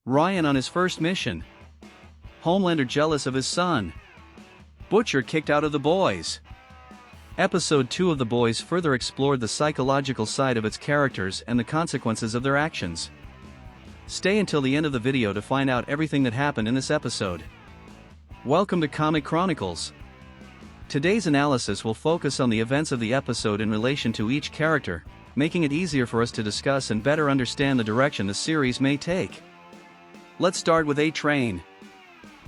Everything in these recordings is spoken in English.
Ryan on his first mission. Homelander jealous of his son. Butcher kicked out of The Boys. Episode 2 of The Boys further explored the psychological side of its characters and the consequences of their actions. Stay until the end of the video to find out everything that happened in this episode. Welcome to Comic Chronicles. Today's analysis will focus on the events of the episode in relation to each character, making it easier for us to discuss and better understand the direction the series may take. Let's start with A-Train.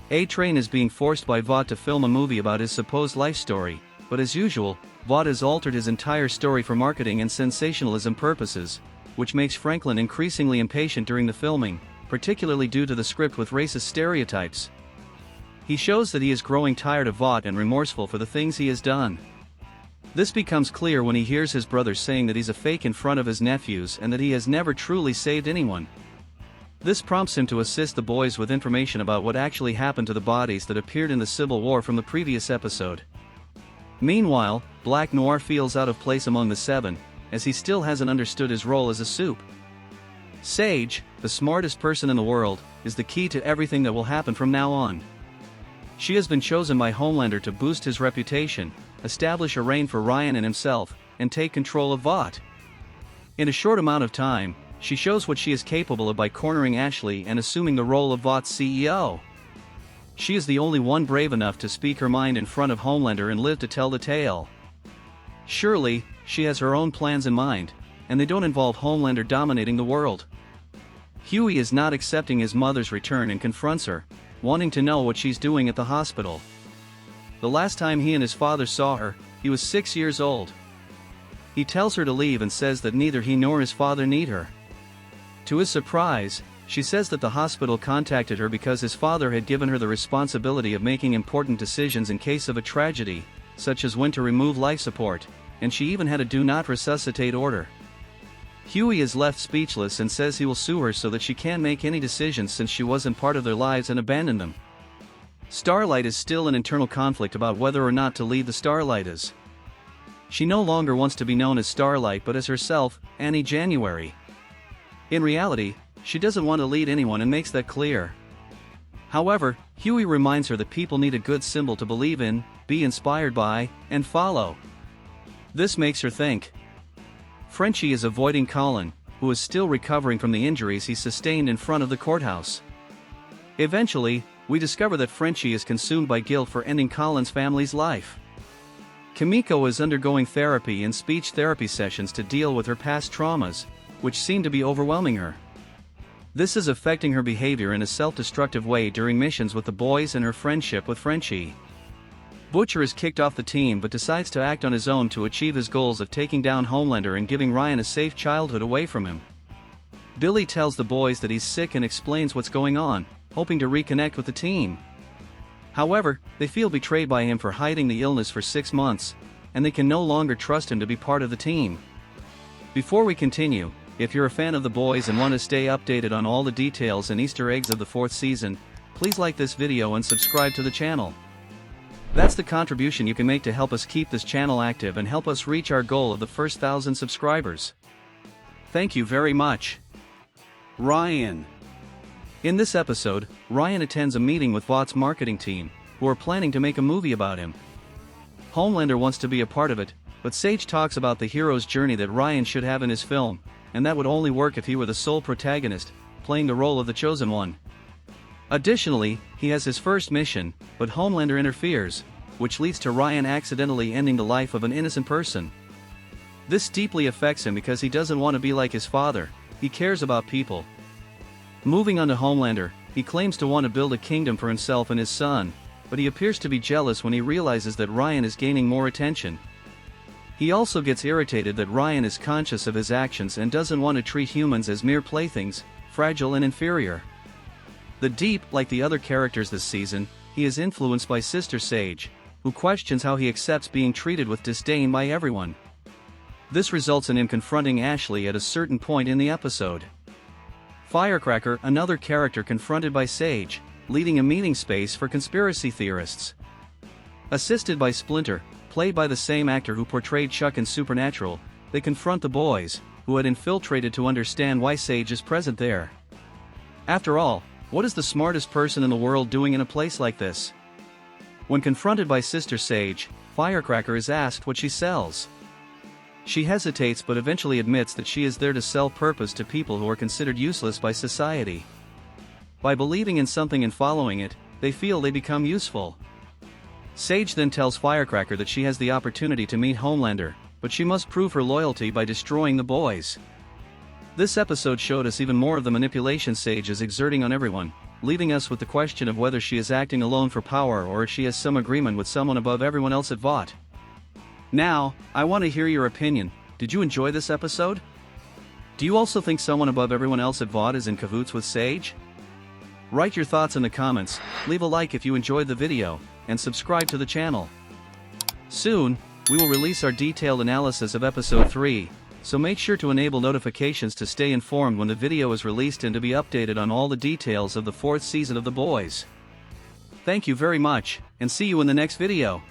A-Train is being forced by Vought to film a movie about his supposed life story, but as usual, Vought has altered his entire story for marketing and sensationalism purposes, which makes Franklin increasingly impatient during the filming, particularly due to the script with racist stereotypes. He shows that he is growing tired of Vought and remorseful for the things he has done. This becomes clear when he hears his brother saying that he's a fake in front of his nephews and that he has never truly saved anyone. This prompts him to assist the boys with information about what actually happened to the bodies that appeared in the Civil War from the previous episode. Meanwhile, Black Noir feels out of place among the seven, as he still hasn't understood his role as a soup. Sage, the smartest person in the world, is the key to everything that will happen from now on. She has been chosen by Homelander to boost his reputation, establish a reign for Ryan and himself, and take control of Vought. In a short amount of time, she shows what she is capable of by cornering Ashley and assuming the role of Vaught's CEO. She is the only one brave enough to speak her mind in front of Homelander and live to tell the tale. Surely, she has her own plans in mind, and they don't involve Homelander dominating the world. Hughie is not accepting his mother's return and confronts her, wanting to know what she's doing at the hospital. The last time he and his father saw her, he was 6 years old. He tells her to leave and says that neither he nor his father need her. To his surprise, she says that the hospital contacted her because his father had given her the responsibility of making important decisions in case of a tragedy, such as when to remove life support, and she even had a do not resuscitate order. Hughie is left speechless and says he will sue her so that she can't make any decisions since she wasn't part of their lives and abandoned them. Starlight is still in internal conflict about whether or not to lead the Starlighters. She no longer wants to be known as Starlight but as herself, Annie January. In reality, she doesn't want to lead anyone and makes that clear. However, Hughie reminds her that people need a good symbol to believe in, be inspired by, and follow. This makes her think. Frenchie is avoiding Colin, who is still recovering from the injuries he sustained in front of the courthouse. Eventually, we discover that Frenchie is consumed by guilt for ending Colin's family's life. Kimiko is undergoing therapy and speech therapy sessions to deal with her past traumas, which seem to be overwhelming her. This is affecting her behavior in a self-destructive way during missions with the boys and her friendship with Frenchie. Butcher is kicked off the team but decides to act on his own to achieve his goals of taking down Homelander and giving Ryan a safe childhood away from him. Billy tells the boys that he's sick and explains what's going on, hoping to reconnect with the team. However, they feel betrayed by him for hiding the illness for 6 months, and they can no longer trust him to be part of the team. Before we continue, if you're a fan of The Boys and want to stay updated on all the details and Easter eggs of the 4th season, please like this video and subscribe to the channel. That's the contribution you can make to help us keep this channel active and help us reach our goal of the first 1,000 subscribers. Thank you very much. Ryan. In this episode, Ryan attends a meeting with Vaught's marketing team, who are planning to make a movie about him. Homelander wants to be a part of it, but Sage talks about the hero's journey that Ryan should have in his film, and that would only work if he were the sole protagonist, playing the role of the chosen one. Additionally, he has his first mission, but Homelander interferes, which leads to Ryan accidentally ending the life of an innocent person. This deeply affects him because he doesn't want to be like his father, he cares about people. Moving on to Homelander, he claims to want to build a kingdom for himself and his son, but he appears to be jealous when he realizes that Ryan is gaining more attention. He also gets irritated that Ryan is conscious of his actions and doesn't want to treat humans as mere playthings, fragile and inferior. Like the other characters this season, he is influenced by Sister Sage, who questions how he accepts being treated with disdain by everyone. This results in him confronting Ashley at a certain point in the episode. Firecracker, another character confronted by Sage, leading a meeting space for conspiracy theorists. Assisted by Splinter, played by the same actor who portrayed Chuck in Supernatural, they confront the boys, who had infiltrated to understand why Sage is present there. After all, what is the smartest person in the world doing in a place like this? When confronted by Sister Sage, Firecracker is asked what she sells. She hesitates but eventually admits that she is there to sell purpose to people who are considered useless by society. By believing in something and following it, they feel they become useful. Sage then tells Firecracker that she has the opportunity to meet Homelander, but she must prove her loyalty by destroying the boys. This episode showed us even more of the manipulation Sage is exerting on everyone, leaving us with the question of whether she is acting alone for power or if she has some agreement with someone above everyone else at Vought. Now, I want to hear your opinion. Did you enjoy this episode? Do you also think someone above everyone else at Vought is in cahoots with Sage? Write your thoughts in the comments, leave a like if you enjoyed the video, and subscribe to the channel. Soon, we will release our detailed analysis of episode 3, so make sure to enable notifications to stay informed when the video is released and to be updated on all the details of the 4th season of The Boys. Thank you very much, and see you in the next video.